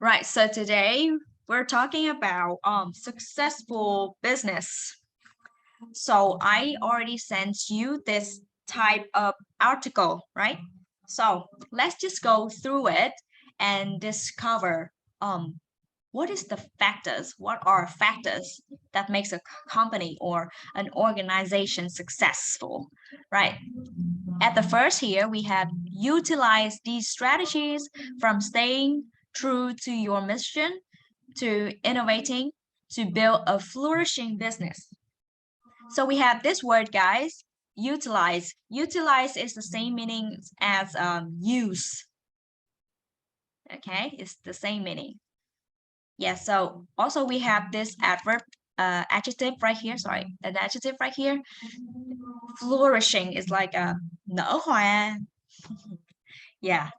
Right, so today we're talking about successful business. So I already sent you this type of article, right? So let's just go through it and discover what are factors that makes a company or an organization successful, right? At the first here, we have utilize these strategies from staying true to your mission to innovating to build a flourishing business. So we have this word, guys, utilize. Utilize is the same meaning as use. Okay, it's the same meaning. Yeah, so also we have this adjective right here, sorry, an adjective right here. Flourishing is like a nở hoa. Yeah,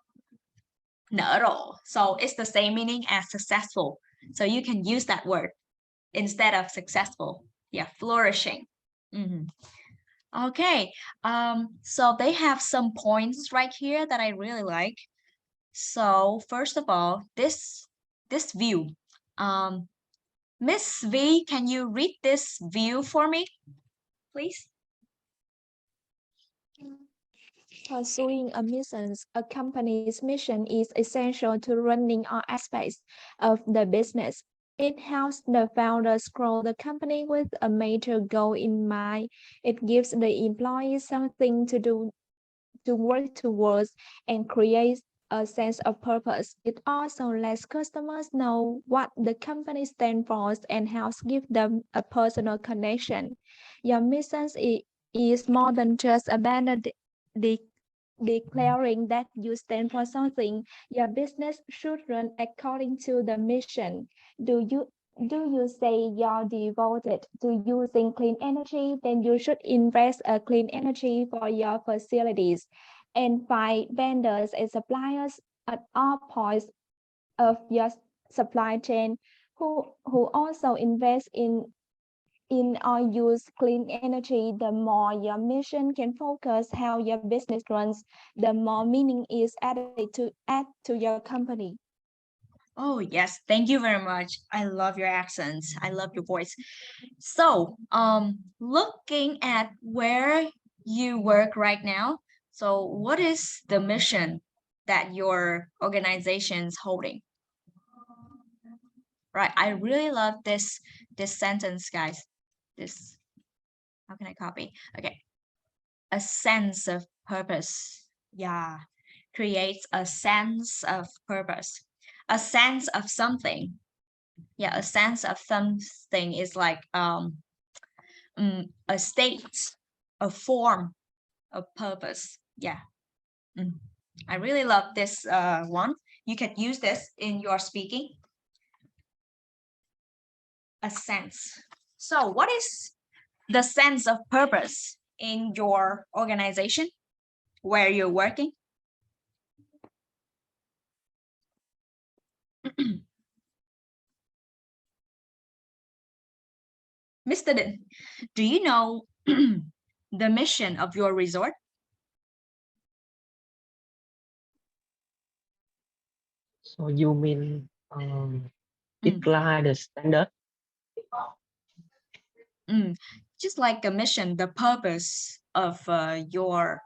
nở rộ. So it's the same meaning as successful. So you can use that word instead of successful. Yeah, flourishing. Okay, so they have some points right here that I really like. So first of all, this view. Miss V, can you read this view for me, please? Pursuing a company's mission is essential to running all aspects of the business. It helps the founders grow the company with a major goal in mind. It gives the employees something to do, to work towards, and creates a sense of purpose. It also lets customers know what the company stands for and helps give them a personal connection. Your mission is more than just a banner declaring that you stand for something. Your business should run according to the mission. Do you say you're devoted to using clean energy? Then you should invest a clean energy for your facilities and find vendors and suppliers at all points of your supply chain who also invest in or use clean energy. The more your mission can focus how your business runs, the more meaning is add to your company. Oh, yes, thank you very much. I love your accents. I love your voice. So, looking at where you work right now, so what is the mission that your organization is holding? Right, I really love this sentence, guys. This, how can I copy? Okay, a sense of purpose. Yeah, creates a sense of purpose, a sense of something. Yeah, a sense of something is like a state, a form of purpose. Yeah. I really love this one. You can use this in your speaking. A sense. So what is the sense of purpose in your organization where you're working? Mr. Din, do you know the mission of your resort? So you mean decline the standard? Just like a mission, the purpose of your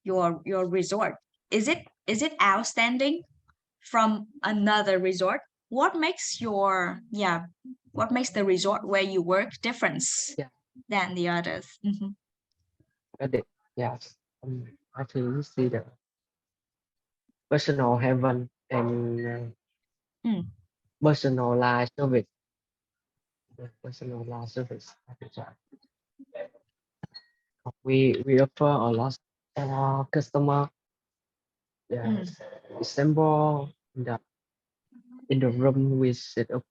resort. Is it outstanding from another resort? What makes what makes the resort where you work difference Yeah. than the others? Yes. I think you see the personal heaven and personalized service. The personalized service. We offer a lot customer. Yes. Example in the room we set up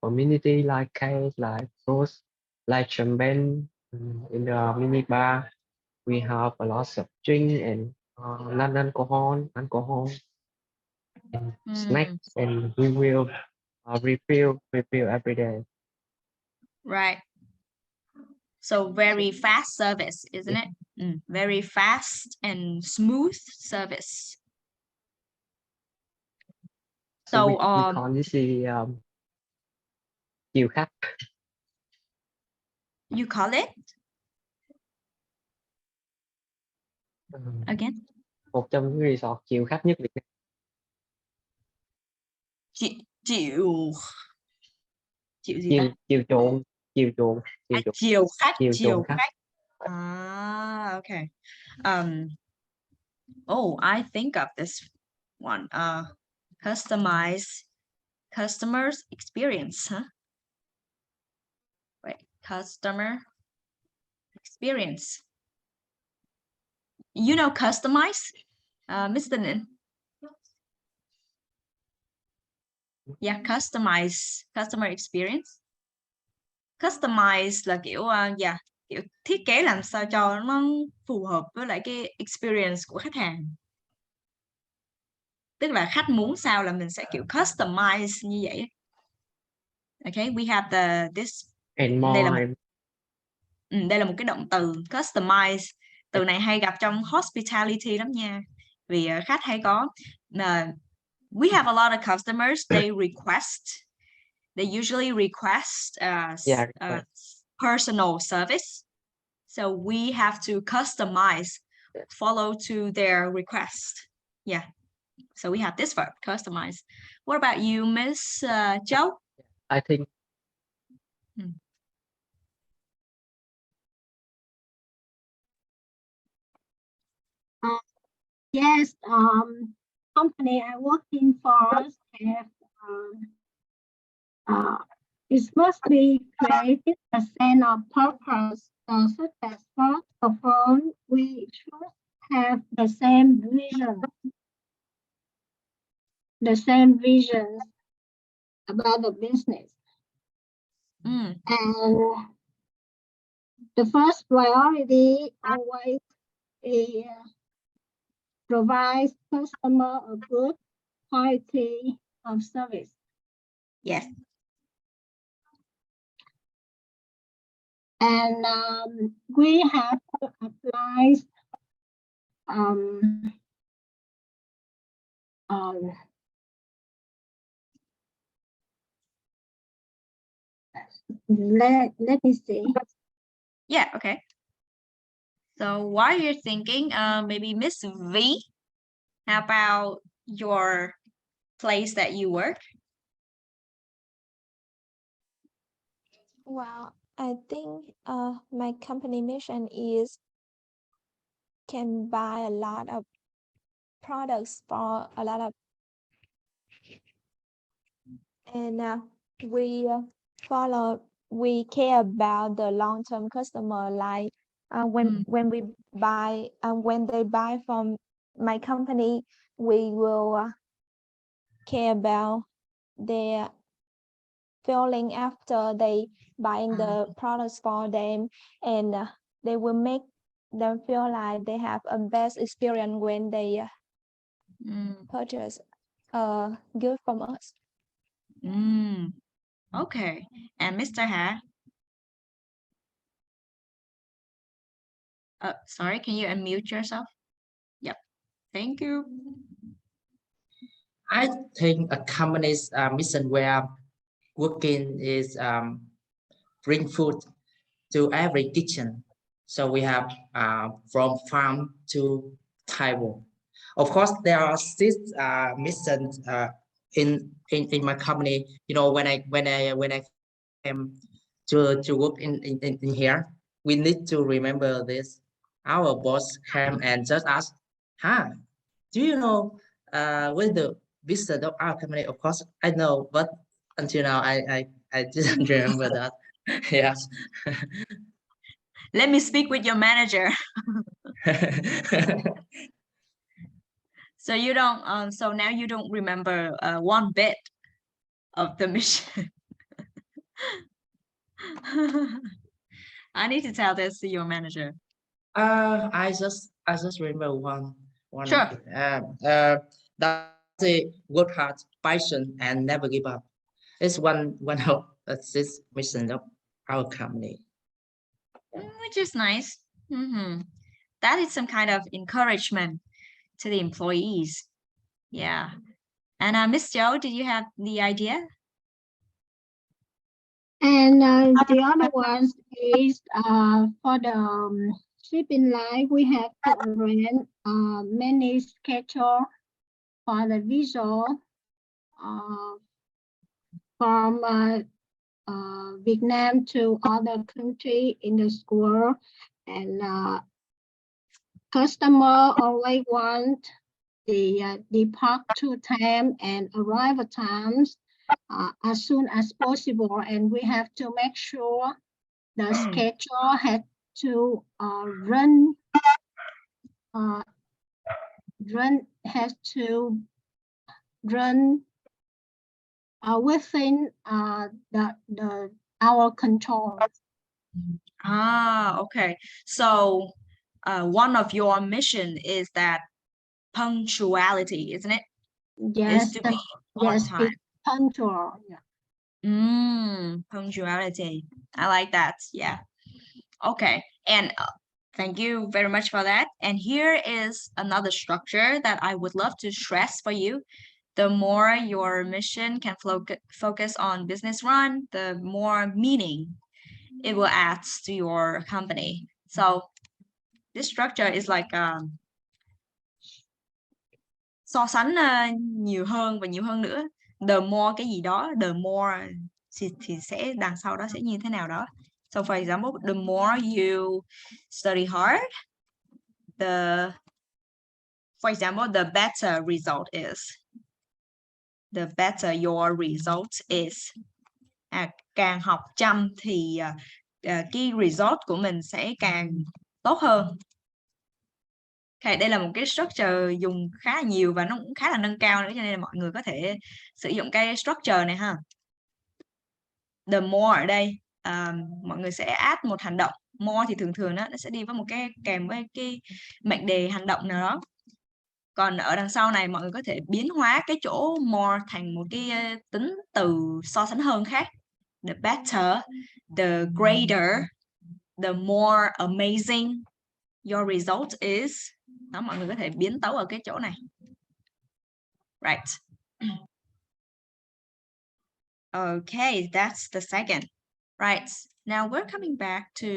community like cake, like fruits, like champagne. In the mini bar, we have a lot of drink and non-alcohol, alcohol, and snacks, and we will refill every day. Right. So very fast service, isn't it? Very fast and smooth service. So we call this chiều khách. you call it again? Một trong những resort chiều khách nhất Việt Nam. Chiều gì ta? Chiều chuộng. Chiều chuộng khách. Ah, okay. Oh, I think of this one. Customize customers experience, huh? Wait, customer experience. You know, customize, Mr. Nin. Yeah, customize customer experience. Customize là kiểu kiểu thiết kế làm sao cho nó phù hợp với lại cái experience của khách hàng. Tức là khách muốn sao là mình sẽ kiểu customize như vậy. Okay, we have this. And more. Đây là một cái động từ customize. Từ này hay gặp trong hospitality lắm nha. Vì khách hay có we have a lot of customers, they usually request personal service. So we have to customize, follow to their request. Yeah. So we have this verb, customize. What about you, Miss Châu? I think yes, company I working for have it must be created a sense of purpose, such as first of all, we should have the same vision about the business. And the first priority always is provide customer a good quality of service. Yes. And we have to apply let me see. Yeah, okay. So while you're thinking, maybe Miss V, how about your place that you work? Well, I think my company mission is can buy a lot of products for a lot of, and we care about the long-term customer, like when we buy when they buy from my company, we will care about their feeling after they buying the products for them, and they will make them feel like they have a best experience when they purchase a good from us. Okay. And Mr. Ha? Sorry, can you unmute yourself? Yep. Thank you. I think a company's mission where working is bring food to every kitchen. So we have from farm to table. Of course, there are six missions in my company. You know, when I came to work in here, we need to remember this. Our boss came and just asked, do you know where the vision of our company? Of course, I know, but until now, I didn't remember that. Yes. Let me speak with your manager. So you don't. So now you don't remember one bit of the mission. I need to tell this to your manager. I just remember one. Sure. That's a work hard, passion, and never give up. It's one of this mission of our company. Which is nice. That is some kind of encouragement to the employees. Yeah. And Miss Joe, did you have the idea? And the other one is for the shipping line, we have to arrange many schedule for the visual from Vietnam to other country in the school, and customer always want the departure time and arrival times as soon as possible, and we have to make sure the schedule had to run within our control. Okay. So one of your mission is that punctuality, isn't it? Yes, Is to be on yes, time. it's punctual. Yeah. Punctuality. I like that. Yeah. Okay. And thank you very much for that. And here is another structure that I would love to stress for you. The more your mission can focus on business run, the more meaning it will add to your company. So this structure is like so sánh nhiều hơn và nhiều hơn nữa. The more cái gì đó, the more thì sẽ đằng sau đó sẽ như thế nào đó. So for example, the more you study hard, for example, the better result is. The better your result is. Càng học chăm thì cái result của mình sẽ càng tốt hơn. Okay, đây là một cái structure dùng khá là nhiều và nó cũng khá là nâng cao nữa, cho nên là mọi người có thể sử dụng cái structure này ha. The more ở đây mọi người sẽ add một hành động. More thì thường thường nó sẽ đi với một cái kèm với cái mệnh đề hành động nào đó. Còn ở đằng sau này mọi người có thể biến hóa cái chỗ more thành một cái tính từ so sánh hơn khác. The better, the greater, the more amazing your result is. Đó, mọi người có thể biến tấu ở cái chỗ này. Right. Okay, that's the second. Right. Now we're coming back to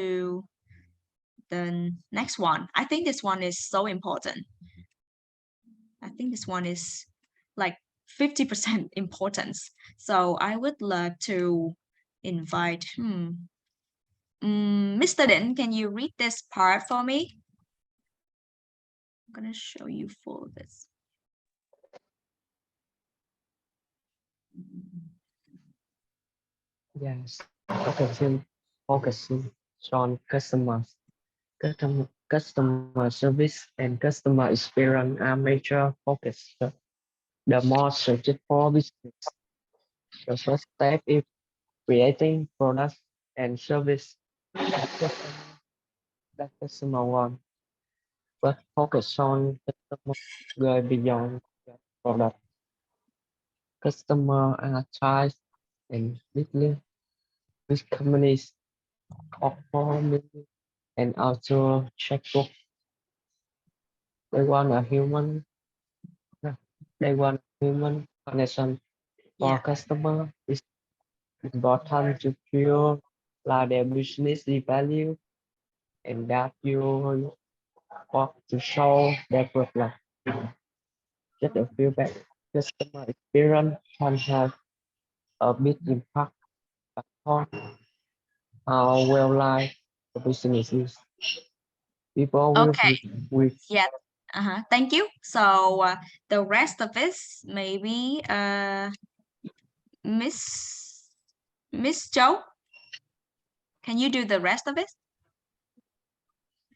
the next one. I think this one is so important. I think this one is like 50% importance. So I would love to invite Mr. Định, can you read this part for me? I'm gonna show you for this. Yes, focusing on customer service and customer experience are major focus. The more searching for business, the first step is creating products and service that customer want, but focus on customer go beyond the product. Customer analyze and business with companies offer and also checkbook. They want a human. They want human connection for Yeah. customer. It's important to feel like their business is value and that you want to show their product. Just a feedback. Customer experience can have a big impact on how well life the business is. People will Okay. with Yeah. Thank you. So the rest of this, maybe Miss Joe, can you do the rest of it?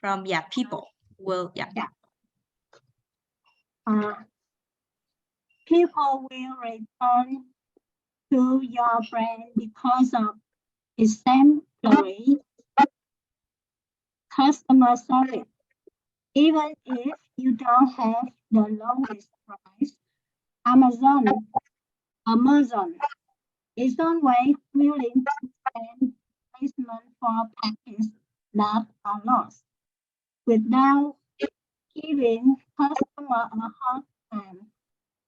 From people will People will return to your brand because of exemplary customer service. Even if you don't have the lowest price, Amazon is always willing to spend placement for packages that are lost without giving customer a hard time.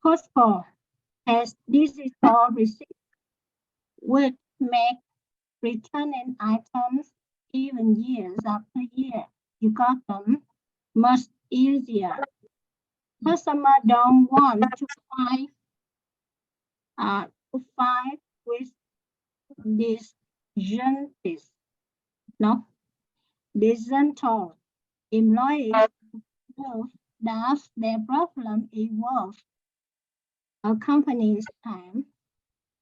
Costco has digital receipt, which make returning items even years after year you got them much easier. Customer don't want to fight with disjunctive, no, disjunctive employees prove that their problem involves a company's time.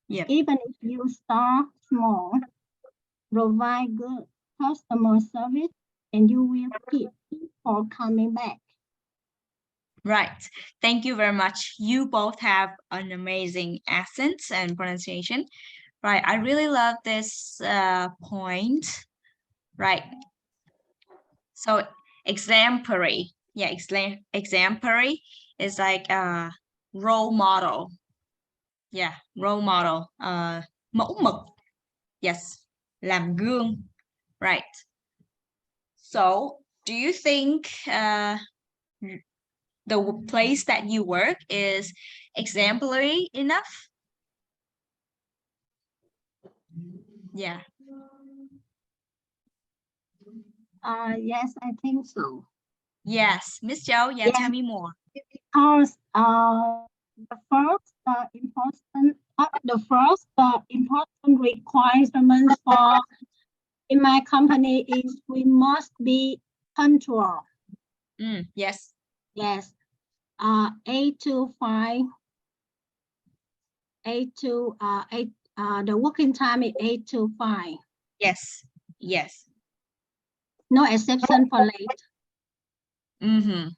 Yep. Even if you start small, provide good customer service, and you will keep people coming back. Right. Thank you very much. You both have an amazing accent and pronunciation. Right. I really love this point. Right. So exemplary. Yeah, exemplary is like a role model. Yeah, role model. Mẫu mực. Yes, làm gương. Right. So, do you think the place that you work is exemplary enough? Yeah. Yes, I think so. Yes, Miss Joe. Yeah, Yes. tell me more. Because the first important requirement for in my company is we must be punctual. Yes. Yes. 8 to 5. 8 to 8. The working time is 8 to 5. Yes. Yes. No exception for late. Mm-hmm.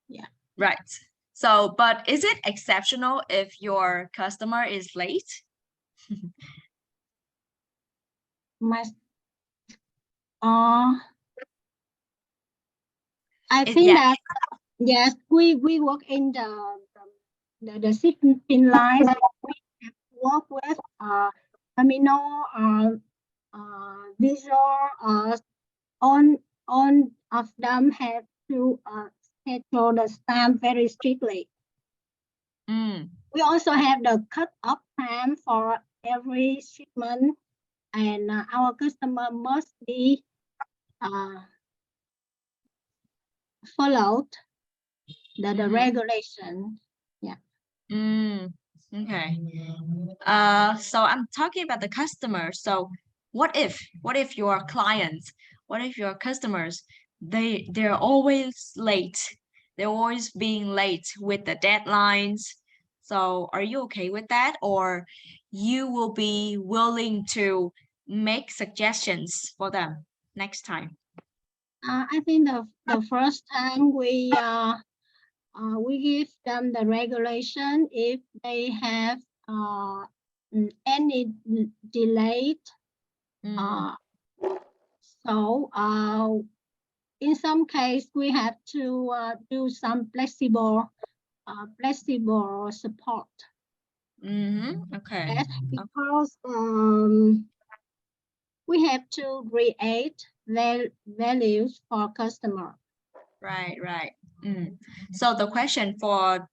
Yeah. Right. So, but is it exceptional if your customer is late? My I think Yeah. that yes, we work in the shipping lines. We have to work with terminal visual on of them have to schedule the stamp very strictly. We also have the cut-off time for every shipment, and our customer must be followed the regulation. Yeah. Okay. So I'm talking about the customer. So what if your clients, what if your customers, they're always late. They're always being late with the deadlines. So are you okay with that, or you will be willing to make suggestions for them next time? I think the first time we give them the regulation if they have any delayed. So in some case we have to do some flexible support. Okay. Yes, because we have to create values for customer. Right. So the question for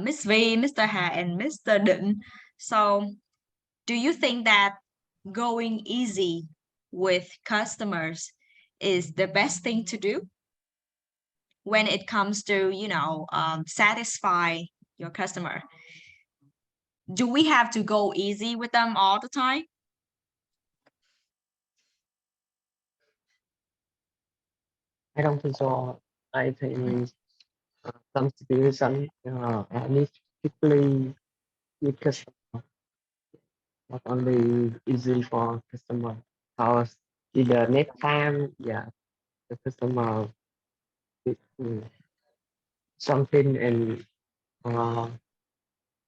Miss V, Mr. Ha, and Mr. Định. So, do you think that going easy with customers is the best thing to do when it comes to, satisfy your customer? Do we have to go easy with them all the time? I don't think so. I think some situation I need quickly with customer, not only easy for customer. Because either next time, yeah, the customer with something and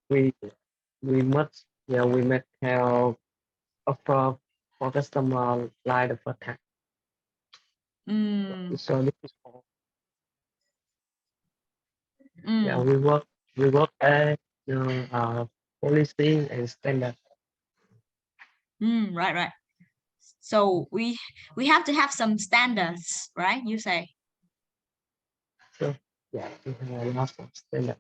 we must have offer for customer like the first time. So this is yeah, we work as policy and standard. Right. So we have to have some standards, right? You say. So yeah, we have lots of standard.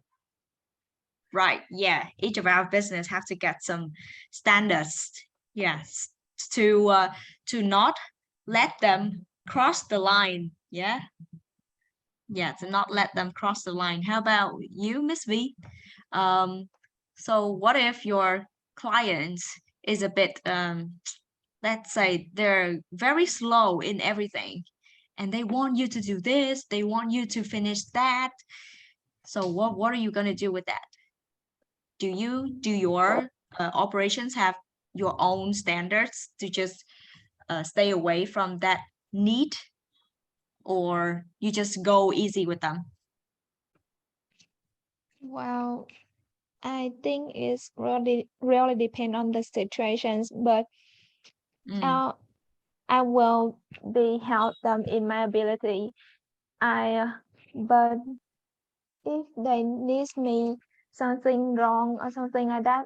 right. Yeah, each of our business have to get some standards. Yes, to not let them cross the line. Yeah, yeah, to not let them cross the line. How about you, Miss V? So what if your client is a bit let's say they're very slow in everything and they want you to do this, they want you to finish that. So what are you going to do with that? Do your operations have your own standards to just stay away from that need, or you just go easy with them? Well, I think it's really depend on the situations, but Mm. I will be help them in my ability. But if they need me something wrong or something like that,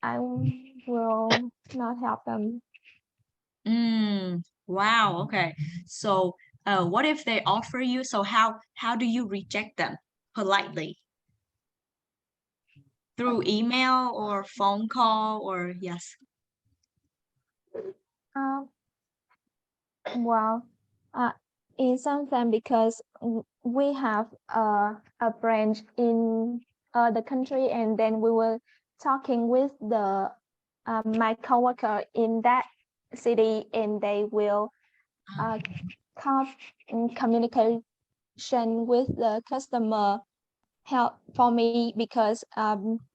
I will not help them. Wow, okay. So what if they offer you? So how do you reject them politely? Through email or phone call or yes? Um, well, in some time because we have a branch in the country, and then we were talking with the my coworker in that city, and they will come in communication with the customer help for me because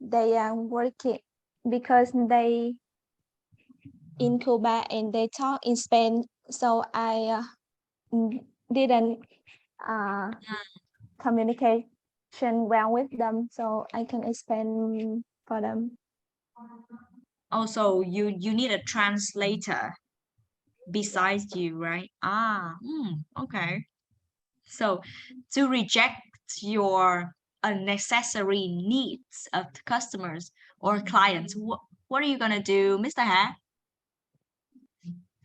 they are working because they in Cuba and they talk in Spain, so I didn't uh, communication well with them, so I can explain for them. Also, you need a translator besides you, right? Okay. So to reject your unnecessary needs of the customers or clients, what are you gonna do, Mr. Ha?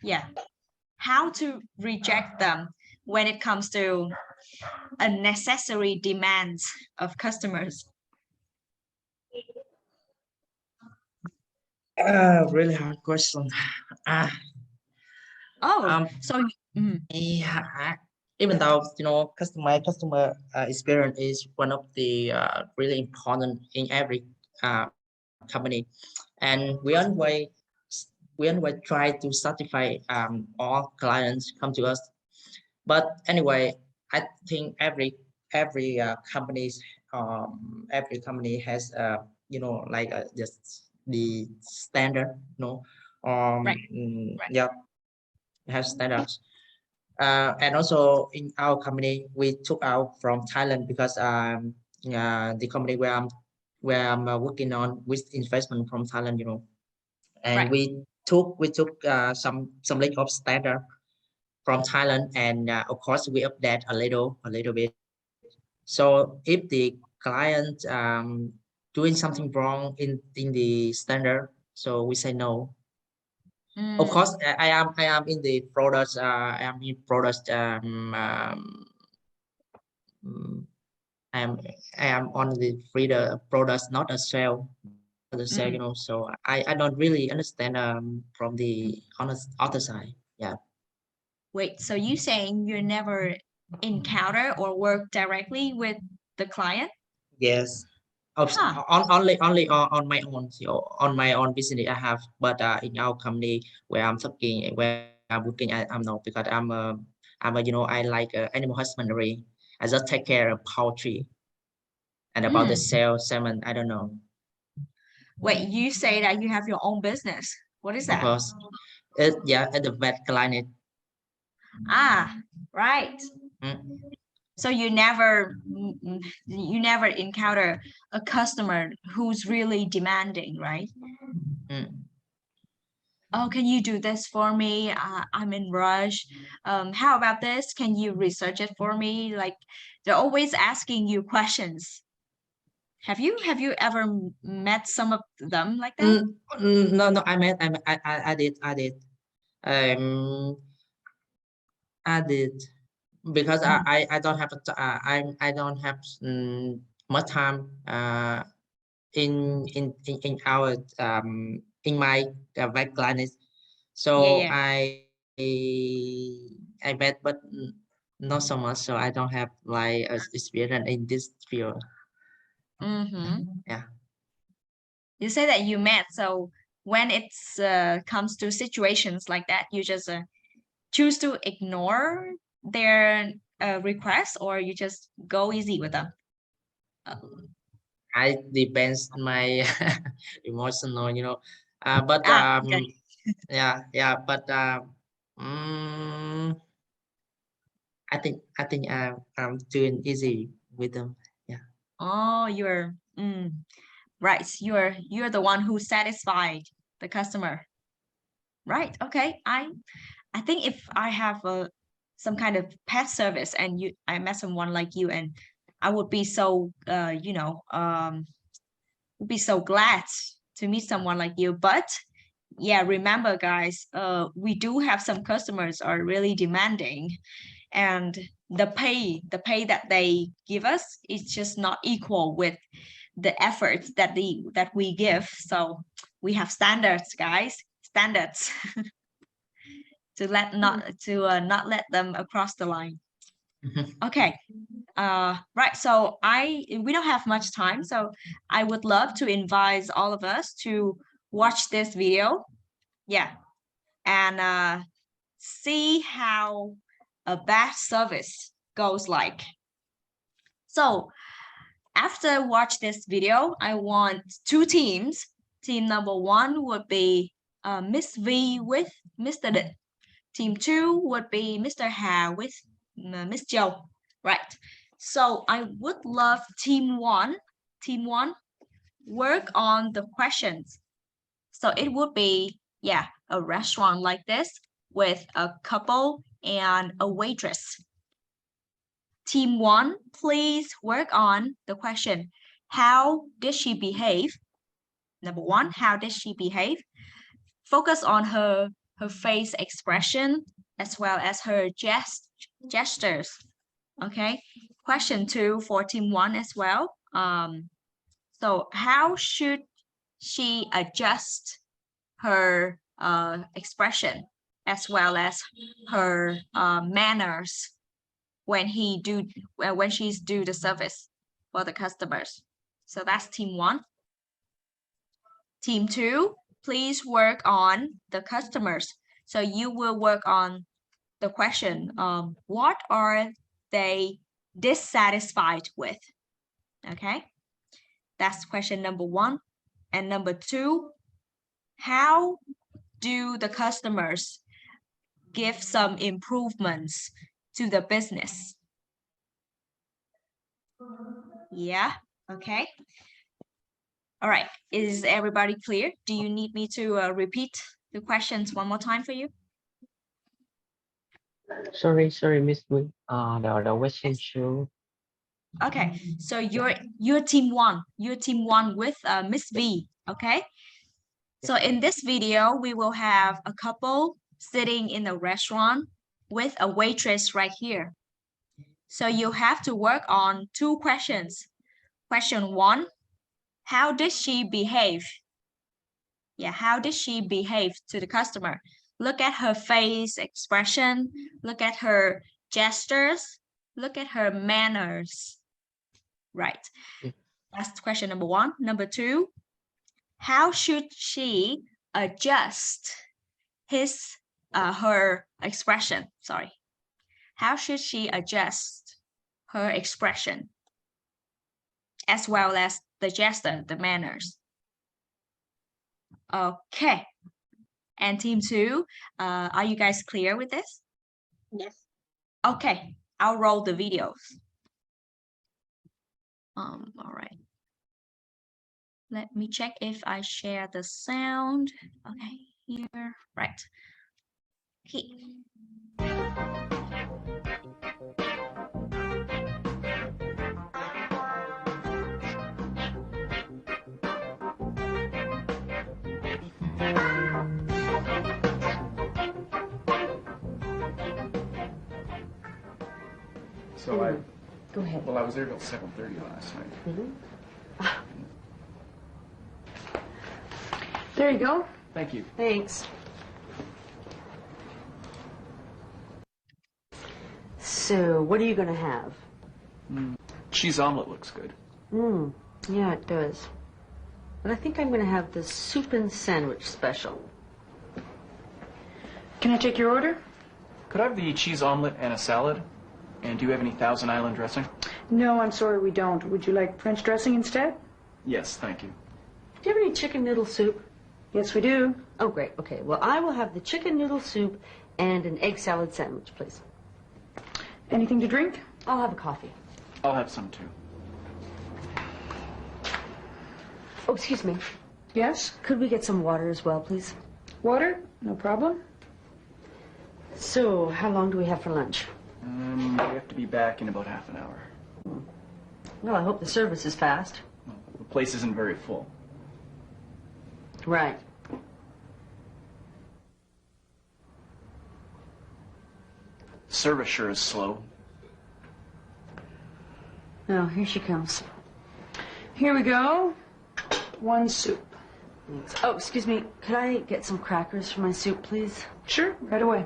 Yeah. How to reject them when it comes to unnecessary demands of customers? Really hard question. Uh, Oh, um, so yeah, even though customer experience is one of the really important in every company, and we always try to satisfy all clients come to us. But anyway, I think every company has like just the standard, right. yeah, have standards. And also in our company, we took out from Thailand because the company where I'm working on with investment from Thailand, and Right. we took some lack of standard from Thailand, and of course we update a little bit. So if the client doing something wrong in the standard, so we say no. Of course, I am in the product. I am in product. Mm, I am I am on the reader products, not a sale. The sale, So I don't really understand from the honest other side. Yeah. Wait, so you saying you never encounter or work directly with the client? Yes. Huh. Only on my own, on my own business I have, but in our company where I'm working, I'm not, because I like animal husbandry. I just take care of poultry, and about the Mm. salmon, I don't know. Wait, you say that you have your own business. What is Of that? course, at the vet clinic. Ah, right. Mm, So you never encounter a customer who's really demanding, right? mm. Oh, can you do this for me? I'm in rush. How about this? Can you research it for me? Like they're always asking you questions. Have you ever met some of them like that? No, I did. Um, I did, because I don't have I don't have much time in our in my background. So Yeah, I bet, but not so much. So I don't have like experience in this field. Yeah. You say that you met, so when it's comes to situations like that, you just choose to ignore their request, or you just go easy with them. I depends my emotional, but Okay. yeah, but mm, I think I'm doing easy with them. Yeah. Oh, you're right. You're the one who satisfied the customer. Right. Okay. I think if I have some kind of pet service and I met someone like you, and I would be so would be so glad to meet someone like you. But yeah, remember guys, we do have some customers are really demanding, and the pay that they give us is just not equal with the efforts that we give. So we have standards, guys, standards to not let them across the line. Okay. Right. So we don't have much time, so I would love to invite all of us to watch this video. Yeah. And see how a bad service goes like. So after watch this video, I want two teams. Team number one would be Miss V with Mr. Định. Team two would be Mr. Hà with Miss Joe. Right. So I would love team one work on the questions. So it would be, yeah, a restaurant like this with a couple and a waitress. Team one, please work on the question. How did she behave? Number one, how did she behave? Focus on her face expression as well as her gestures. Okay. Question two for team one as well. So how should she adjust her expression as well as her manners when she's do the service for the customers? So that's team one. Team two, please work on the customers. So you will work on the question, what are they dissatisfied with? Okay, that's question number one. And number two, how do the customers give some improvements to the business? Yeah, okay. All right, is everybody clear? Do you need me to repeat the questions one more time for you? Sorry, Miss Wing. The question show. Okay, so you're team one with Miss V. Okay, so in this video we will have a couple sitting in a restaurant with a waitress right here. So you have to work on two questions. Question one, how did she behave? Yeah, how did she behave to the customer? Look at her face expression, look at her gestures, look at her manners. Right. That's question number one. Number two, how should she adjust her expression? Sorry. How should she adjust her expression as well as the gesture, the manners? Okay. And team two, are you guys clear with this? Yes. Okay, I'll roll the videos. All right. Let me check if I share the sound. Okay, here, right. Okay. So Go ahead. Well, I was there till 7:30 last night. There you go. Thank you. Thanks. So, what are you going to have? Cheese omelet looks good. Yeah, it does. But I think I'm going to have the soup and sandwich special. Can I take your order? Could I have the cheese omelet and a salad? And do you have any Thousand Island dressing? No, I'm sorry, we don't. Would you like French dressing instead? Yes, thank you. Do you have any chicken noodle soup? Yes, we do. Oh, great. Okay. Well, I will have the chicken noodle soup and an egg salad sandwich, please. Anything to drink? I'll have a coffee. I'll have some too. Oh, excuse me. Yes. Could we get some water as well, please? Water? No problem. So, how long do we have for lunch? We have to be back in about half an hour. Well, I hope the service is fast. The place isn't very full. Right. Service sure is slow. Oh, here she comes. Here we go. One soup. Thanks. Oh, excuse me. Could I get some crackers for my soup, please? Sure, right away.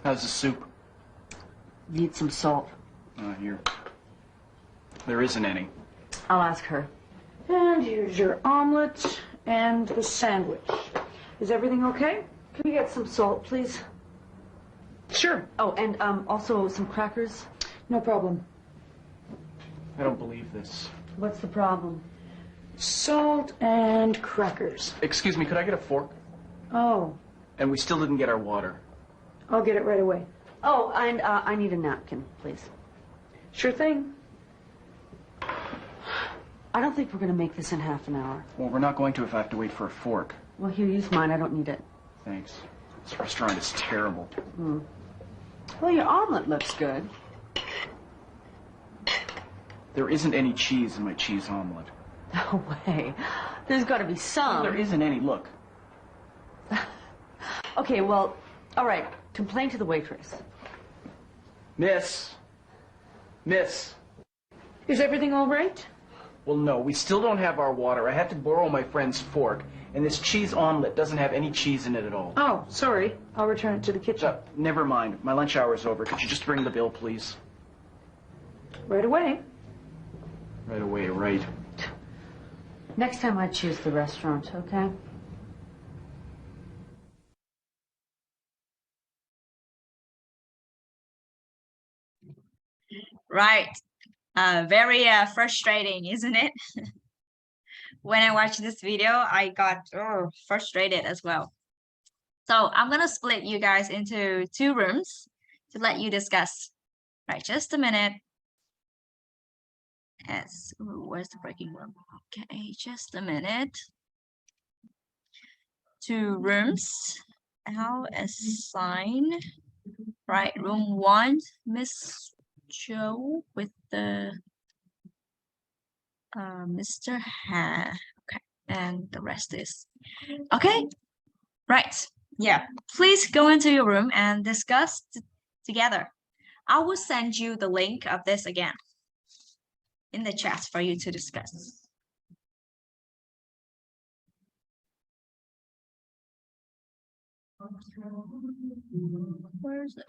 How's the soup? Need some salt. Here. There isn't any. I'll ask her. And here's your omelet and the sandwich. Is everything okay? Can we get some salt, please? Sure, Oh, and also some crackers. no problem. I don't believe this. What's the problem? Salt and crackers. Excuse me, could I get a fork? Oh, And we still didn't get our water. I'll get it right away. Oh, and I need a napkin, please. Sure thing. I don't think we're going to make this in half an hour. Well, we're not going to if I have to wait for a fork. Well, here, use mine. I don't need it. Thanks. This restaurant is terrible. Well, your omelet looks good. There isn't any cheese in my cheese omelet. No way. There's got to be some. There isn't any. Look. Okay, well, all right. Complain to the waitress. Miss. Miss. Is everything all right? Well, no, we still don't have our water. I had to borrow my friend's fork, and this cheese omelet doesn't have any cheese in it at all. Oh, sorry. I'll return it to the kitchen. Never mind. My lunch hour is over. Could you just bring the bill, please? Right away. Right away, right. Next time I choose the restaurant, okay? Right. Very frustrating, isn't it? When I watched this video, I got frustrated as well. So I'm gonna split you guys into 2 rooms to let you discuss. Right, just a minute. Yes, where's the breaking room? Okay, just a minute. 2 rooms. I'll assign. Right, room 1, Miss Joe with the Mr. Ha. Okay, and the rest is okay. Right. Yeah. Please go into your room and discuss together. I will send you the link of this again in the chat for you to discuss. Where is it?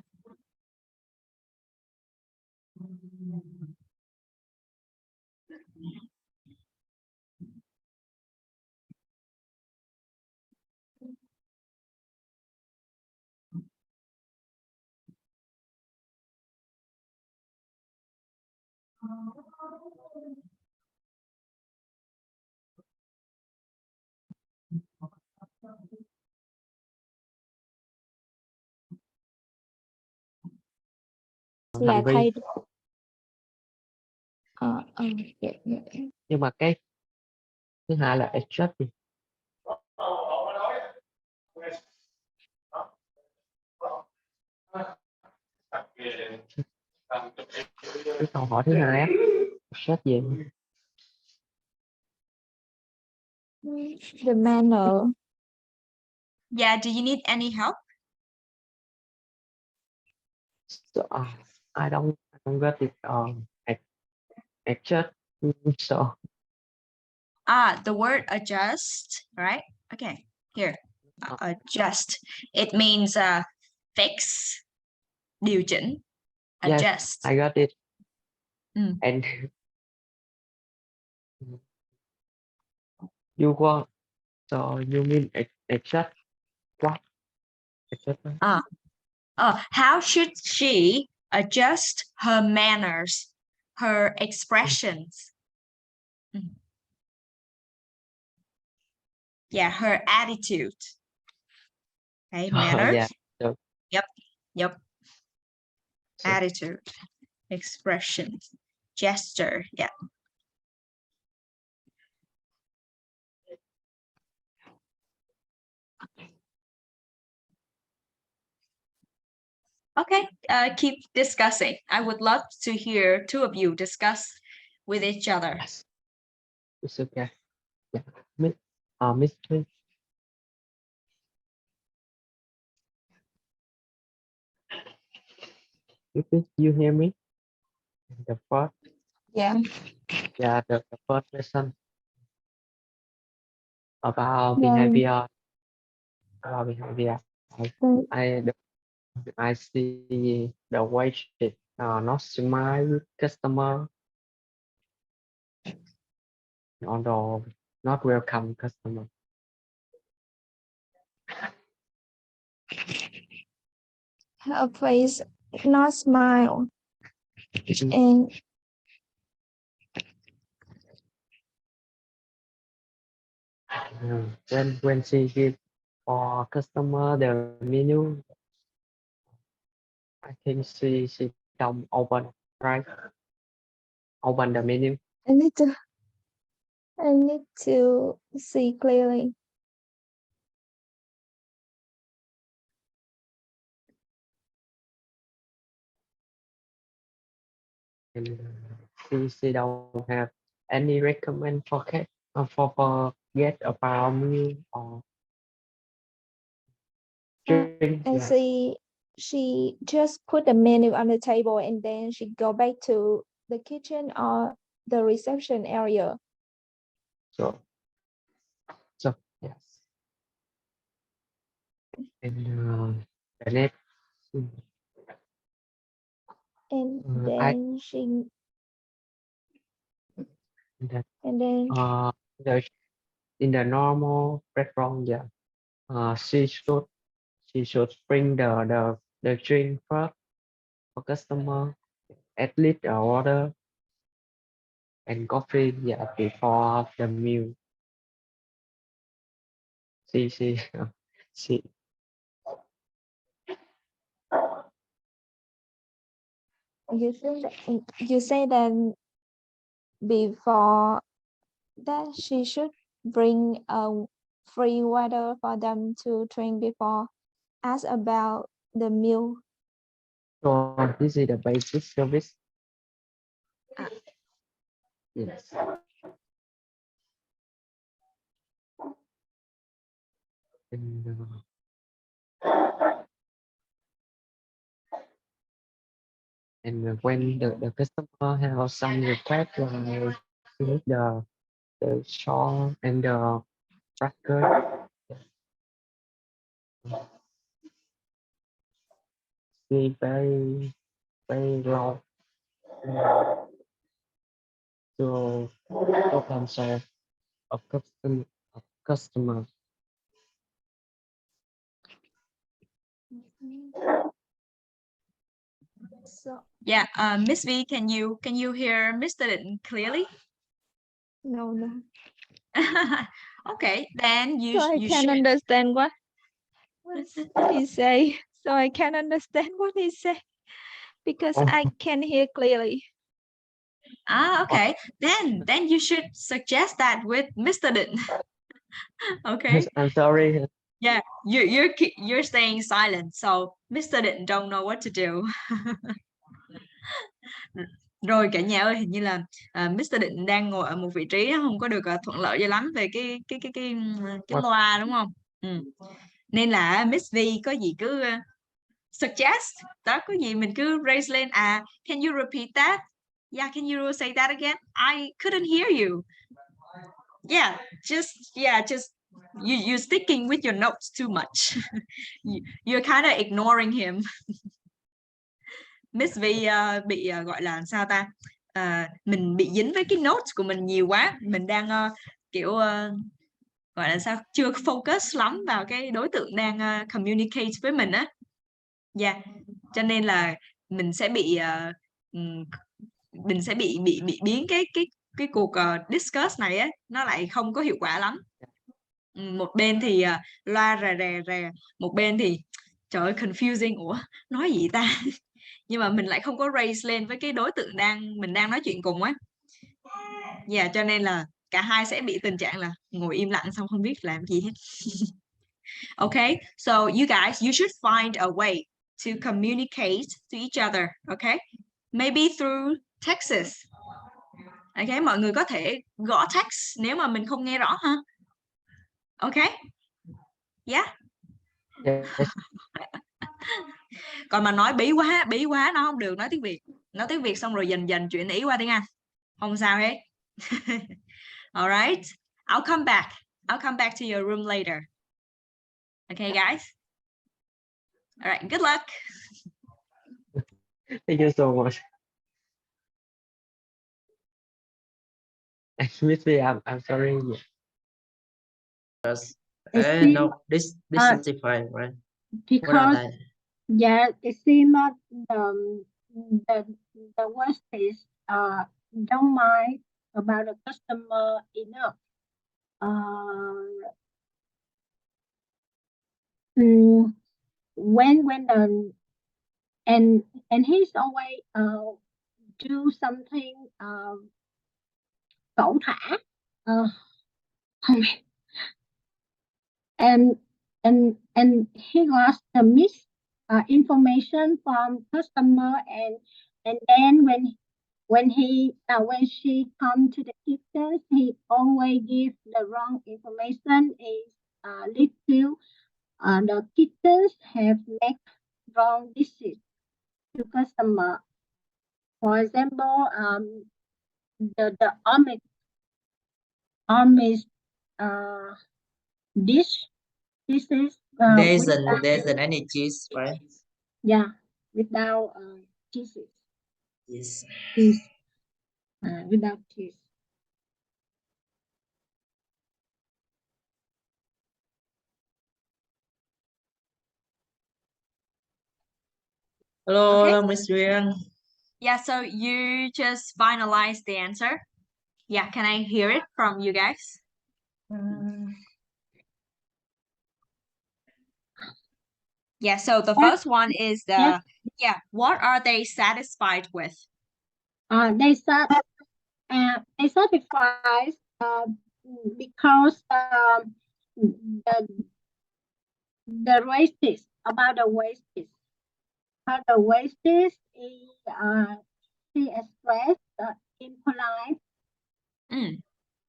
là hành vi. thay dạ, dạ. Nhưng mà cái thứ hai là adjust đi. Cái câu hỏi thứ hai á, adjust gì? The manner. Yeah, do you need any help? So, I don't get it. adjust. So The word adjust, right? Okay, here. Adjust. It means fix, điều chỉnh. yes, Adjust. I got it. Mm. And you want, so you mean adjust what? Adjust what? How should she adjust her manners, her expressions? Mm. Yeah, her attitude. Okay, manners. Yeah. So, Yep. so Attitude, expression, gesture. Yeah. Okay, keep discussing. I would love to hear two of you discuss with each other. yes, it's okay. Yeah. Miss, you hear me? The first, Yeah. yeah, the first lesson about Yeah. behavior. About behavior. Mm. I see the way she not smile with customer, although not welcome customer. Her face not smile. And When she give for customer the menu, I think she don't open, right? Open the menu. I need to see clearly. And she don't have any recommend for for get about meal or drink. I Yeah. see she just put the menu on the table and then she go back to the kitchen or the reception area. So yes. And the next, And I then she that and then the in the normal restaurant, yeah. She should bring the drink first for customer, at least the water and coffee, yeah, before the meal. She she you say that before that she should bring a free water for them to drink before ask about the meal. so this is the basic service. Ah. Yes. And when the customer have some request like you need the shawl and the cracker, see very loud to answer of customer. So Yeah, Miss V, can you hear Mr. Định clearly? no. Okay, then So I you can should. understand what he say. So I can understand what he say because Oh. I can hear clearly. Okay. Then you should suggest that with Mr. Định. Okay. Yes, I'm sorry. Yeah, you're staying silent, so Mr. Định don't know what to do. Rồi cả nhà ơi, hình như là Mr. Định đang ngồi ở một vị trí không có được thuận lợi cho lắm về cái loa đúng không? Ừ. Nên là Miss V có gì cứ suggest, đó có gì mình cứ raise lên. Can you repeat that? Yeah, can you say that again? I couldn't hear you. Yeah, just you're sticking with your notes too much. You're kind of ignoring him. Miss Vi bị gọi là sao ta? Mình bị dính với cái notes của mình nhiều quá. Mình đang kiểu gọi là sao? Chưa focus lắm vào cái đối tượng đang communicate với mình á. Dạ. Cho nên là mình sẽ bị mình sẽ bị biến cái cuộc discuss này á nó lại không có hiệu quả lắm. Một bên thì loa rè rè, một bên thì trời ơi confusing, ủa nói gì ta. Nhưng mà mình lại không có raise lên với cái đối tượng mình đang nói chuyện cùng á. Dạ, cho nên là cả hai sẽ bị tình trạng là ngồi im lặng xong không biết làm gì hết. Okay, so you guys, you should find a way to communicate to each other, okay? Maybe through texts. Okay, mọi người có thể gõ text nếu mà mình không nghe rõ ha. Okay? Yeah. Yes. Còn mà nói bí quá nó không được, nói tiếng Việt xong rồi dần chuyển ý qua tiếng Anh. Không sao hết. All right. I'll come back to your room later. Okay, guys? All right, good luck. Thank you so much. Miss V, I'm sorry. No, this is different, right? What are Because they? yeah, it seems the Westies don't mind about the customer enough. When the and he's always do something cẩu thả, and he got the information from customer, and then when she come to the kitchen, he always give the wrong information. Is lead to the kitchens have make wrong dishes to customer. For example, the omelette dish. This is There isn't any cheese, right? yeah, without cheeses. Yes. Cheese without cheese. Hello, Okay. hello, Miss Duyên. Yeah, so you just finalized the answer. Yeah, can I hear it from you guys? Yeah, so the first one is what are they satisfied with? They satisfied because the wastage about the wastage. How the wastage is she expressed impolite.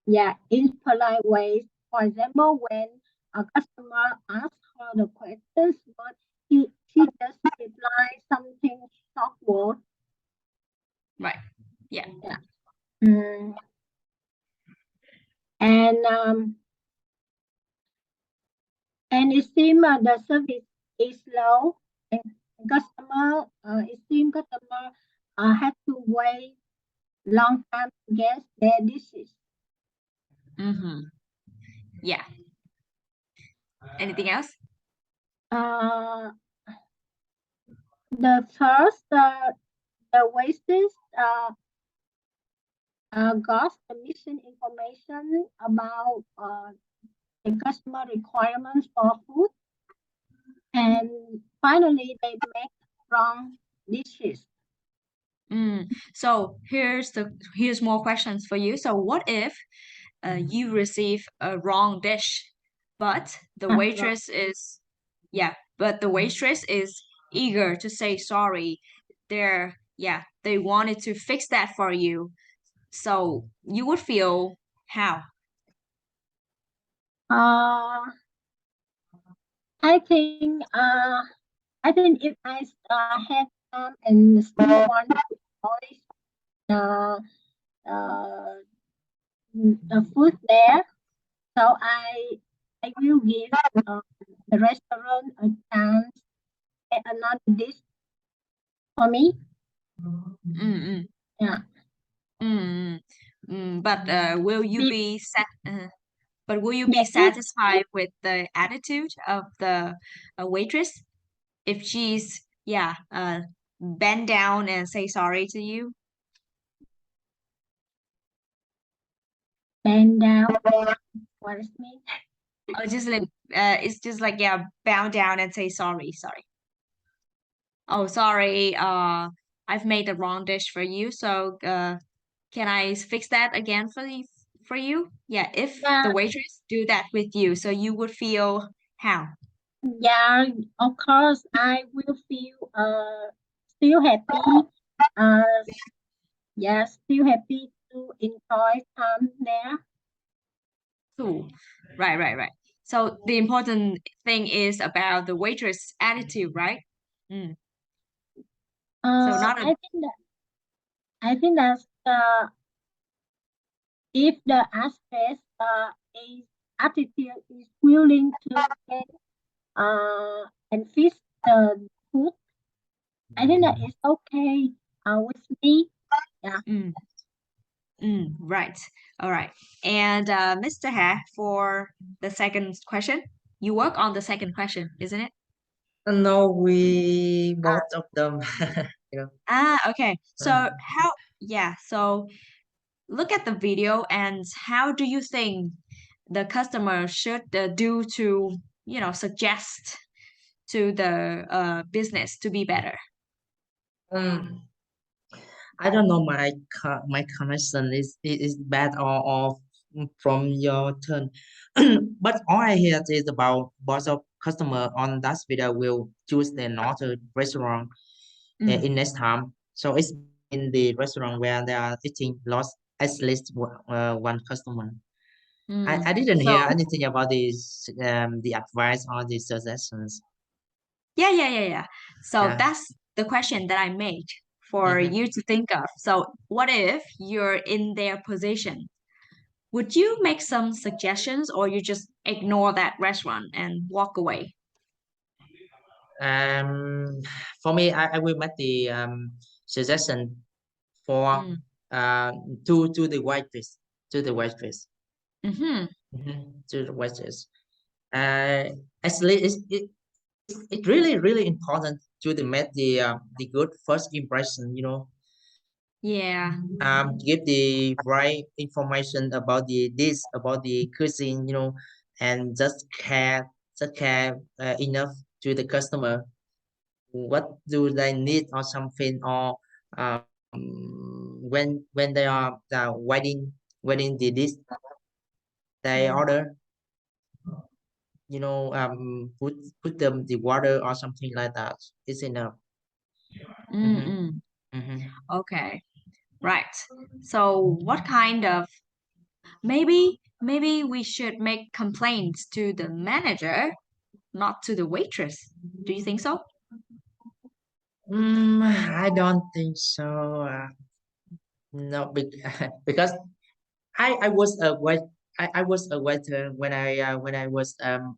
Yeah, impolite ways. For example, when a customer asks her the questions, but she just reply something short word. Right. Yeah. And it seems the service is low, and customer it seems customer have to wait long time to get their dishes. Yeah. Anything else? The first the wastes got the missing information about the customer requirements for food, and finally they make wrong dishes. So here's more questions for you. So what if you receive a wrong dish, but the waitress is eager to say sorry. They wanted to fix that for you. So you would feel how? I think if I have and someone always the uh, the food there. So I will give the restaurant a chance at another dish for me. Mm, Yeah. but will you Be- be but will you yeah, be satisfied with the attitude of the waitress if she's bend down and say sorry to you? bend down. What does it mean? Or just like it's just like bow down and say sorry, sorry. Oh, sorry, I've made the wrong dish for you, so can I fix that again for you? Yeah, if Yeah, the waitress do that with you, so you would feel how? yeah, of course, I will feel still happy. Uh, yeah, still happy to enjoy time there. Cool. Right. So the important thing is about the waitress attitude, right? Mm. So not a I think that if the actress is attitude is willing to get and fix the food, I think that is okay with me. Yeah. mm, right. All right. And Mr. Ha, for the second question, you work on the second question, isn't it? No, we both of them. you know. Okay. So Uh, so look at the video and how do you think the customer should do to, suggest to the business to be better? um, I don't know my connection is bad or from your turn, but all I hear is about both of customer on that video will choose another restaurant in next time. So it's in the restaurant where they are eating lost at least one customer. I didn't So hear anything about this the advice or the suggestions. yeah. So Yeah. that's the question that I made for Mm-hmm. you to think of. So what if you're in their position? Would you make some suggestions or you just ignore that restaurant and walk away? Um, for me, I will make the suggestion for Mm. uh to the waitress to the waitress Mm-hmm. to the waitress. Actually, it's really important to the make the good first impression. Yeah. Give the right information about the dish, about the cuisine. And just care enough to the customer what do they need or something or when they are waiting the dish they Mm. order put them the water or something like that is enough. Mm-hmm. Mm-mm. Mm-hmm. Okay. Right. So what kind of maybe we should make complaints to the manager, not to the waitress. Do you think so? I don't think so. No, because I was a wait I was a waiter when I was on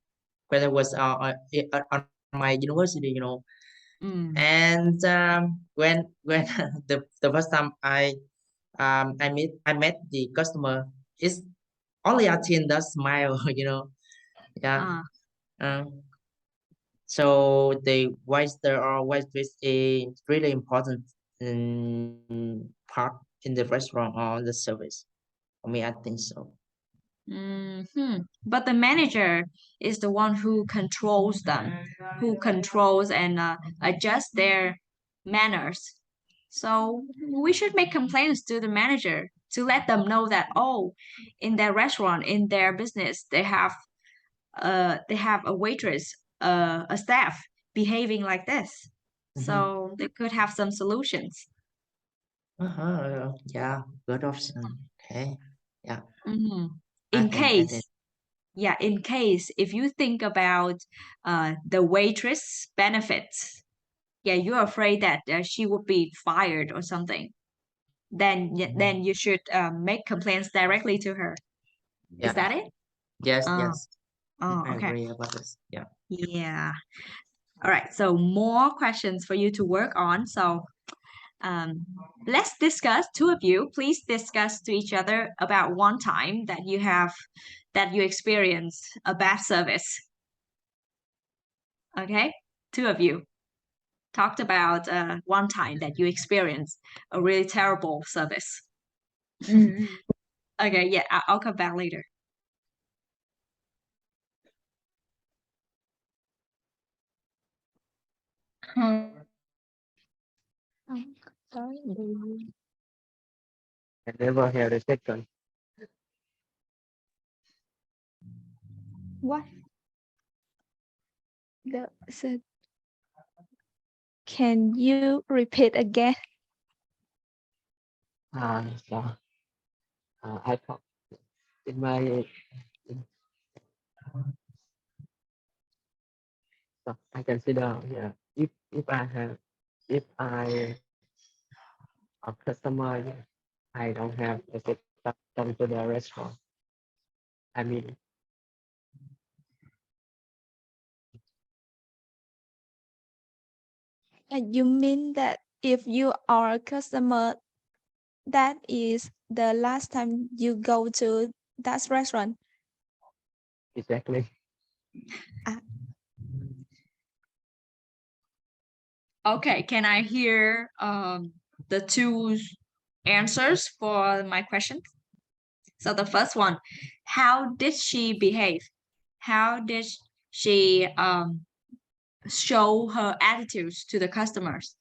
my university. Mm. And when the first time I met the customer, it's only a team that smile. Yeah. Ah. Um, so the waiter or waitress is really important part in the restaurant or the service. For me, I think so. But the manager is the one who controls them, who controls and adjusts their manners. So we should make complaints to the manager to let them know that in their restaurant, in their business, they have a waitress, a staff behaving like this. Mm-hmm. So they could have some solutions. Yeah, good option. Okay. Yeah, Mhm. I In can get it. case in case if you think about the waitress benefits, you're afraid that she would be fired or something. then you should make complaints directly to her. Yeah. Is that it? Yes, Oh, yes. oh, I okay. agree about this. Yeah. Yeah. All right. So more questions for you to work on. So let's discuss, two of you, please discuss to each other about one time that you experienced a bad service. Okay, two of you talked about one time that you experienced a really terrible service. Okay, yeah, I'll come back later. Sorry. I never heard the second. What? So can you repeat again? So I thought in my so I consider, yeah, if I a customer, yeah, I don't have a set up come to the restaurant. I mean, You mean that if you are a customer, that is the last time you go to that restaurant? exactly. Okay, can I hear the two answers for my questions? So the first one, how did she behave? How did she show her attitudes to the customers?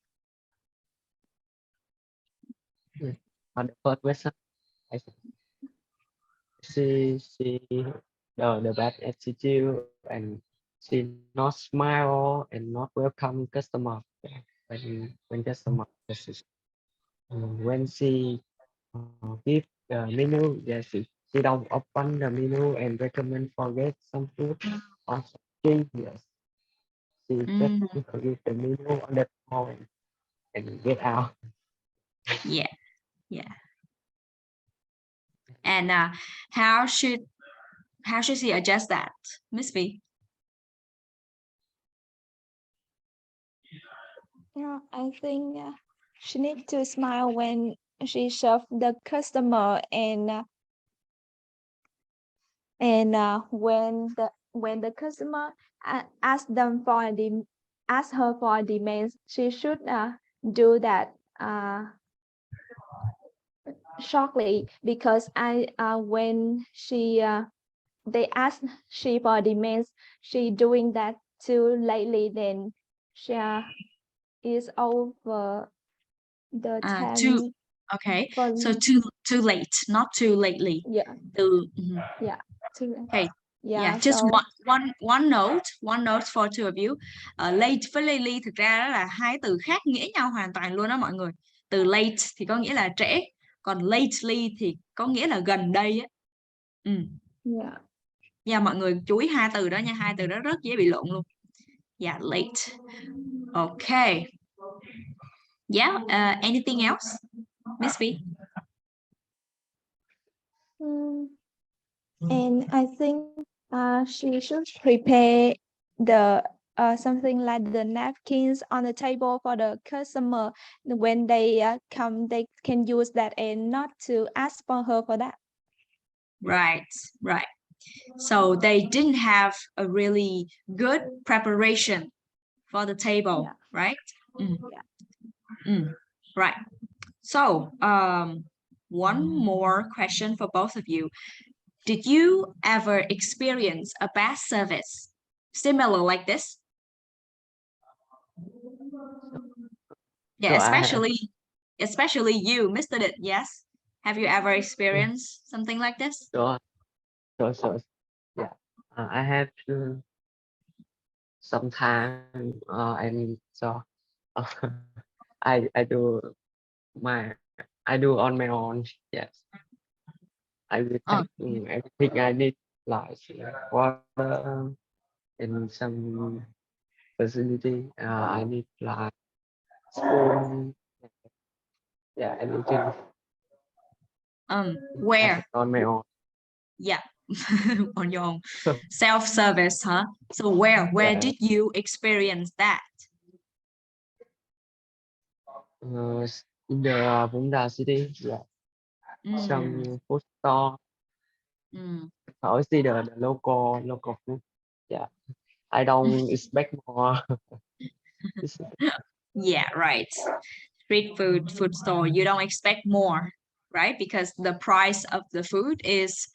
On the first question, I think she the bad attitude and she not smile and not welcome customer. Yeah, when customer visit. When she give the menu, yes, she don't open the menu and recommend forget some food or something. Yes, she just Mm, give the menu on the phone and get out. yeah, yeah. And how should she adjust that, Miss V? Yeah, I think she needs to smile when she serve the customer, and when the customer ask ask her for a demand, she should do that shortly, because when they ask she for demands, she doing that too lately, then she is over the Too time okay. for. So too late, not too lately. Yeah, Mhm. yeah, too late. Okay. Yeah, Yeah, just so one note for two of you. Late với lately thực ra đó là hai từ khác nghĩa nhau hoàn toàn luôn đó mọi người. Từ late thì có nghĩa là trễ, còn lately thì có nghĩa là gần đây á. yeah. Dạ mọi người chú ý hai từ đó nha, hai từ đó rất dễ bị lộn luôn. Dạ late. Okay. Yeah, anything else, Miss V? And I think she should prepare the something like the napkins on the table for the customer. When they come, they can use that and not to ask for her for that. Right, right. So they didn't have a really good preparation for the table, Yeah. right? Yeah. Right. So, one more question for both of you. Did you ever experience a bad service similar like this? Yeah, So I have especially you, Mr. Dit. Yes. Have you ever experienced something like this? so so yeah. I have sometimes and so uh, I do my I do on my own. Yes, I will Uh, take everything I need, like water and some facility. I need like spoon. Yeah, anything. I Where? have on my own. Yeah, on your own. Self-service, huh? So where Yeah. did you experience that? In the Vũng City, yeah, some food store. I always see the local food. Yeah, I don't expect more. Yeah, right. Street food store, you don't expect more, right? Because the price of the food is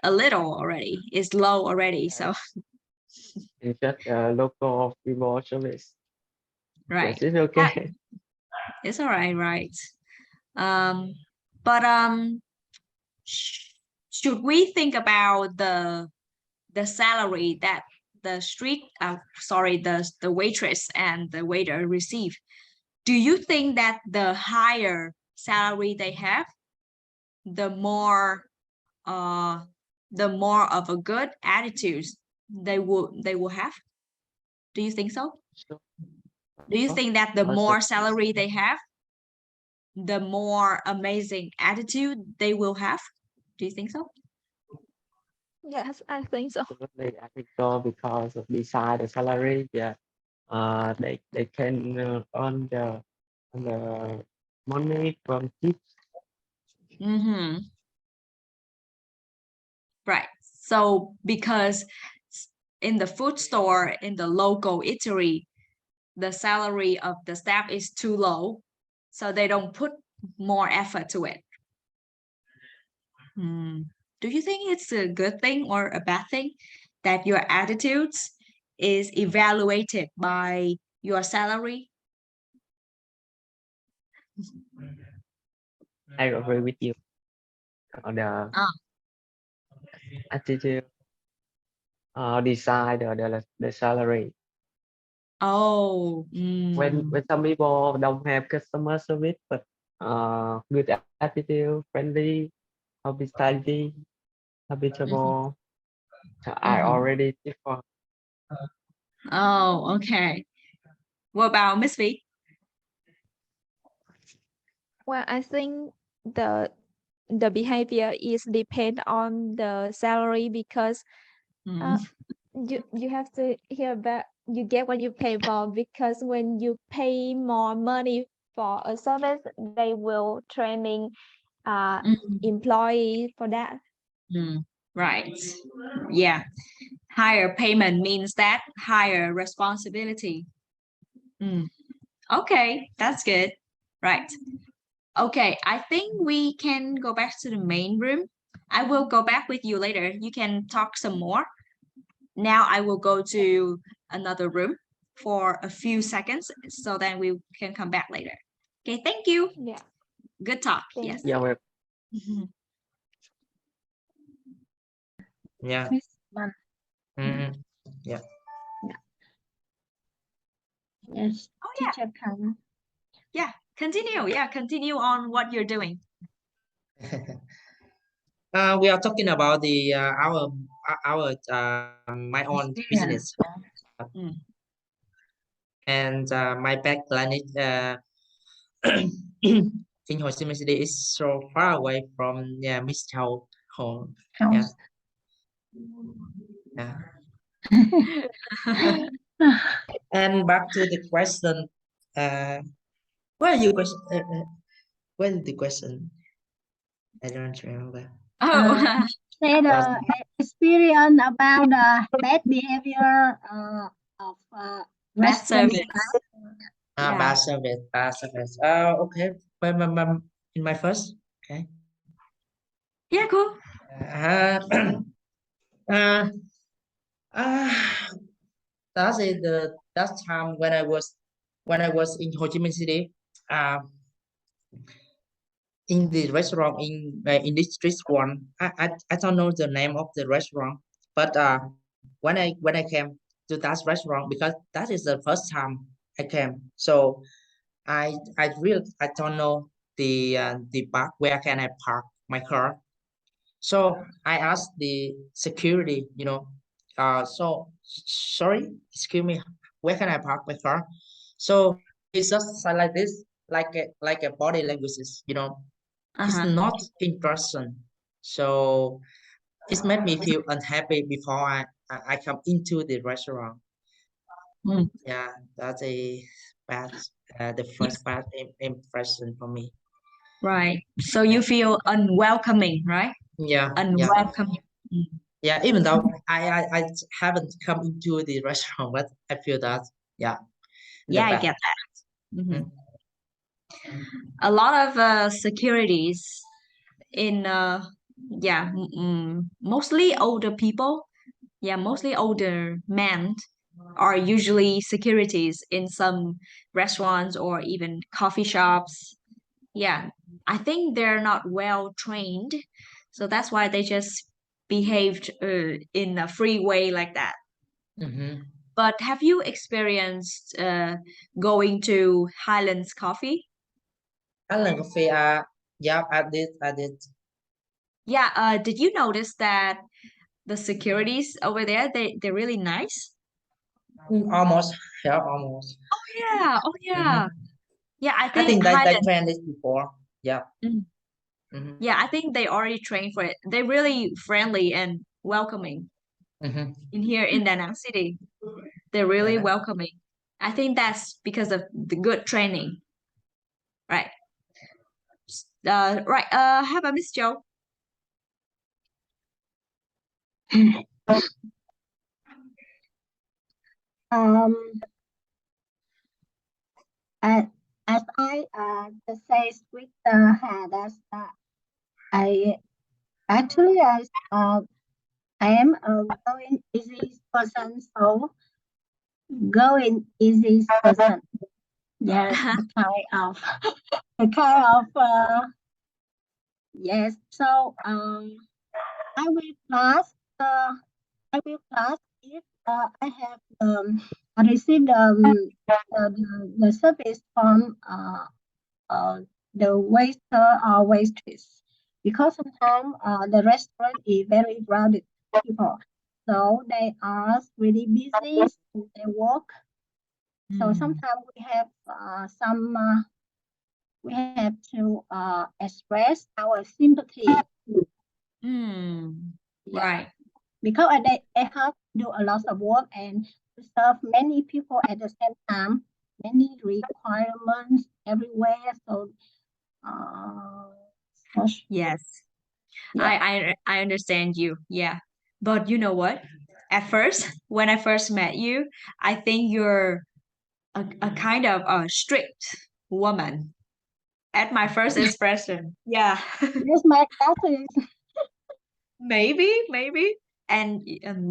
a little already, is low already. So It's just local people service. right. Yes, it's okay. It's all right, right. But should we think about the salary that the the waitress and the waiter receive? Do you think that the higher salary they have, the more of a good attitude they will have? Do you think so? So, Do you think that the also, more salary they have, the more amazing attitude they will have? Do you think so? Yes, I think so. absolutely, I think so because of beside the salary, yeah, they can earn the money from tips. Right. So because in the food store, in the local eatery, the salary of the staff is too low, so they don't put more effort to it. Do you think it's a good thing or a bad thing that your attitudes is evaluated by your salary? I agree with you on the Ah. attitude, decide the salary. Oh, When some people don't have customer service, but good attitude, friendly, hospitality, habitable, I already different. Oh, okay. What about Miss V? Well, I think the behavior is depend on the salary because you have to hear that you get what you pay for, because when you pay more money for a service, they will training employee for that. Right. Yeah. Higher payment means that higher responsibility. Okay, that's good. Right. Okay, I think we can go back to the main room. I will go back with you later. You can talk some more. Now I will go to another room for a few seconds, so then we can come back later. Okay, thank you. Yeah. Good talk. Thank Yes. Yeah, well, Yeah. Miss Man. Yeah. Yes, Oh yeah, teacher Karen. yeah. Continue. Yeah, continue on what you're doing. We are talking about the our my own business. And my background is in Ho Chi Minh City is so far away from Miss Chao home. Yeah. Yeah. And back to the question. What are you question? What is the question? I don't remember. Oh, Say the experience about the bad behavior of bad restaurant service. staff. Yeah. Bad service. Bad service. Okay. In my first. Okay. Yeah, cool. Uh, uh, that time when I was in Ho Chi Minh City. In the restaurant in this restaurant, I don't know the name of the restaurant, but when I came to that restaurant, because that is the first time I came, so I don't know the park where can I park my car. So I asked the security, so sorry, excuse me, where can I park my car? So it's just like this, like a body languages, It's Uh-huh. not in person. So it made me feel unhappy before I come into the restaurant. Mm. Yeah, that's a bad, the first bad impression for me. Right. So you feel unwelcoming, right? Yeah, yeah, Unwelcoming. Mm. yeah. Even though I haven't come into the restaurant, but I feel that, yeah, the Yeah, I bad. get that. Mhm. Mm. A lot of securities in yeah, mostly older people. Yeah, mostly older men are usually securities in some restaurants or even coffee shops. Yeah, I think they're not well trained, so that's why they just behaved in a free way like that. Mm-hmm. But have you experienced going to Highlands Coffee? Island coffee, yeah, I did. Yeah, did you notice that the securities over there, they're really nice? Almost, yeah, almost. Yeah, oh yeah. Mm-hmm. Yeah, I I think think that they Highlands. planned it before. Yeah. Mm. Mm-hmm. Yeah, I think they already trained for it. They're really friendly and welcoming Mm-hmm. in here in Da Nang City. They're really Yeah. welcoming. I think that's because of the good training, right? Right. How about Miss Joe? Um, as, as I just say with the hand, as I actually I am a going easy person, so going easy person. Yes, the kind of the kind of yes. So I will pass. I will pass if I have I received the service from the waiter or waitress, because sometimes the restaurant is very crowded people, so they are really busy in their work. So sometimes we have to express our sympathy. Mm, Yeah, right. because they have to do a lot of work and to serve many people at the same time, many requirements everywhere. So, Yes. yeah. I understand you. Yeah. But you know what? At first, when I first met you, I think you're a kind of a strict woman at my first expression. Yeah. Yes, my cousin. Maybe. And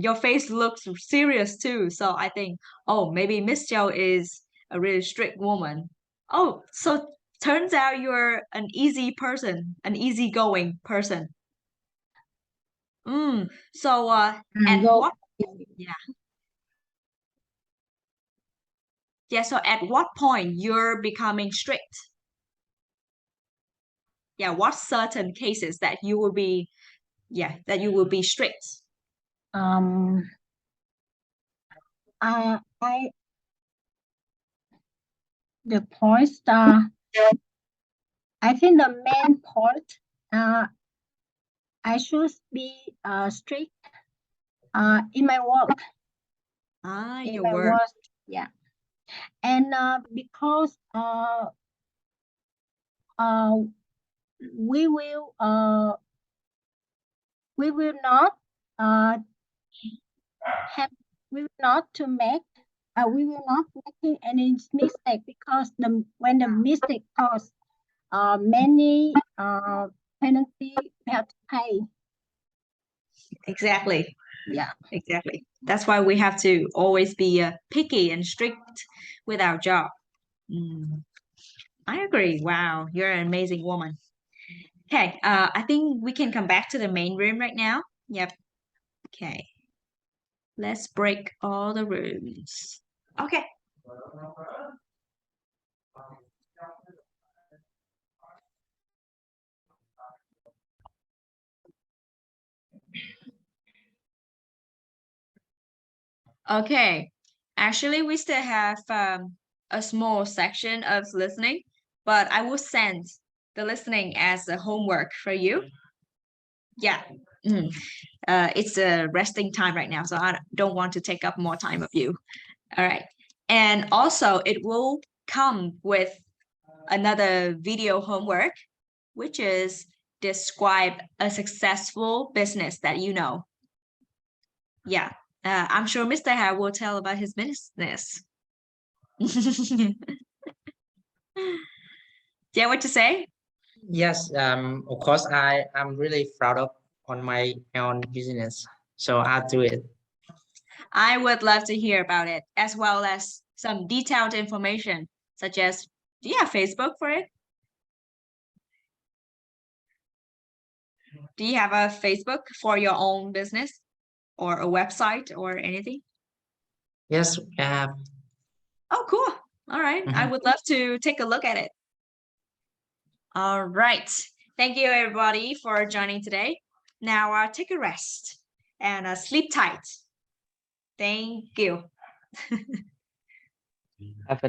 your face looks serious too. So I think, oh, maybe Miss Joe is a really strict woman. Oh, so turns out you're an easy person, an easygoing person. So at Go. what yeah. Yeah, so at what point you're becoming strict? Yeah, what certain cases that you will be that you will be strict? Um, I the points. I think the main point. I should be strict. In my work. In Your my work. work. Yeah, and because uh we will uh we will not uh have we will not to make we will not making any mistake, because when the mistake cause many penalty we have to pay. Exactly. Yeah. Exactly. That's why we have to always be picky and strict with our job. Mm, I agree. Wow, you're an amazing woman. Okay, I think we can come back to the main room right now. Yep. Okay. Let's break all the rooms. Okay. Okay. Actually, we still have a small section of listening, but I will send the listening as a homework for you. Yeah. It's a resting time right now, so I don't want to take up more time of you. All right. And also it will come with another video homework, which is describe a successful business that you know. Yeah. I'm sure Mr. Hà will tell about his business. Yeah, what to say? Yes, of course, I am really proud of on my own business, so I'll do it. I would love to hear about it, as well as some detailed information, such as, do you have Facebook for it? Do you have a Facebook for your own business or a website or anything? Yes, Oh, cool. All right. I would love to take a look at it. All right. Thank you, everybody, for joining today. Now, take a rest and sleep tight. Thank you. Have a